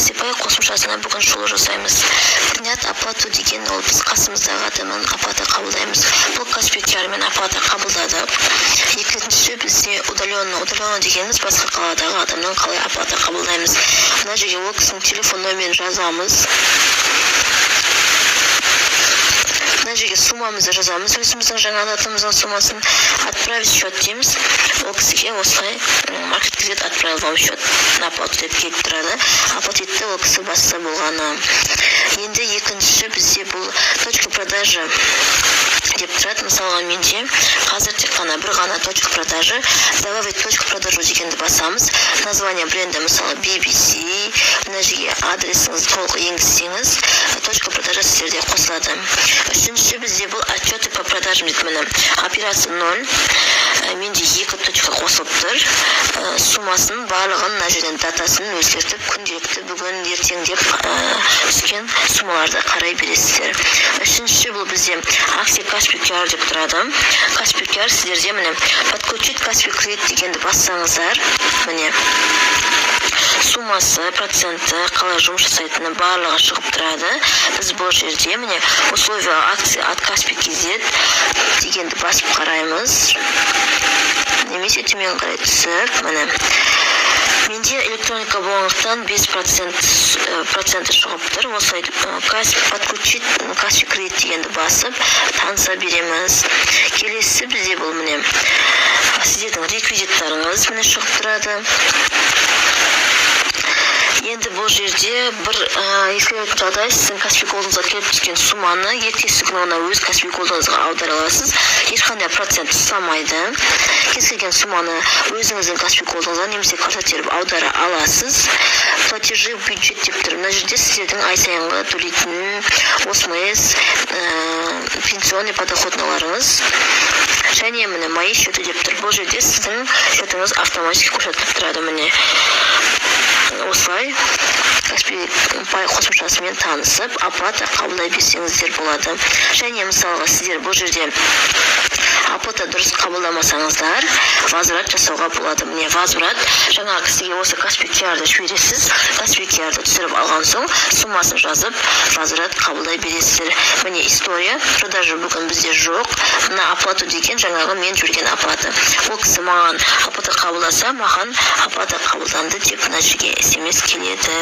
Taxify қосымшасына бүгін шолу жасаймыз. Принят оплату деген ол біз қасымыздағы адамнан оплата қабылдаймыз. Бұл Каспий QR-мен оплата қабылдадық. Екіншісі бізде удаленно дегеніміз басқа қаладағы адамнан қалай оплата қабылдаймыз. Мына жерге ол кісінің телефон номерін жазамыз. Мына жерге суммамызды жазамыз, өзіміздің жаңа атымыздың суммасын отправить счет дейміз. Ол кісіге осылай маркет кредит отправил вам счет на оплату деп келіп тұрады. Оплатитті ол кісі баста болғаны. Енді екіншісі бізде бұл точка продажи деп тұрады. Мысалға менде қазір тек қана бір ғана точка продажи, добавить точку продажу дегенді басамыз. Название бренда мысалы BBC, мына жерге адресіңізді толық енгізсеңіз, точка продажа сіздерде қосылады. Үшіншісі бізде бұл отчеты по продажам дейді. Міне операция 0. Менде 2 точка қосылып тұр. Суммасын барлығын мына жерден датасын өзгертіп, күнделікті бүгін ертең деп түскен суммаларды қарай бересіздер. Үшіншісі бұл бізде акция Каспий QR деп тұрады. Каспий QR сіздерде міне подключить Каспий кредит дегенді бассаңыздар, міне суммасы, проценті, қалай жұмыс жасайтыны барлығы шығып тұрады. Біз бұл жерде міне условия акции от Каспий KZ дегенді басып қараймыз. Немесе төмен қарай түсіп, міне менде электроника болғандықтан 5% шығып тұр. Осылай подключить Каспий кредит дегенді басып таныса береміз. Келесі бізде бұл міне сіздердің реквизиттарыңыз міне шығып тұрады. Енді бұл жерде бір ескеретін жағдай, сіздің Каспий Голдыңызға келіп түскен сумманы ертесі күні оны өз Каспий Голдыңызға аудара аласыз. Ешқандай процент ұстамайды. Кез келген сумманы өзіңіздің Каспий Голдыңызға немесе карта теріп аудара аласыз. Платежи бюджет деп тұр. Мына жерде сіздердің ай сайынғы төлейтін ОСМС, пенсионный подоходналарыңыз және міне мои счеты деп тұр. Бұл жерде сіздің счетыңыз автоматически көрсетіліп тұрады. Міне осылай Каспий Pay қосымшасымен танысып, оплата қабылдай берсеңіздер болады. Және мысалға сіздер бұл жерде оплата дұрыс қабылдамасаңыздар, возврат жасауға болады. Міне возврат жаңа кісіге осы Каспий QR-ды жібересіз. Каспий QR-ды түсіріп алған соң суммасын жазып, возврат қабылдай бересіздер. Міне история, продажа бүгін бізде жоқ. Мына оплату деген жаңағы мен жүрген оплата. Ол кісі маған оплата қабылдаса, маған оплата қабылданды деп мына жерге SMS келеді.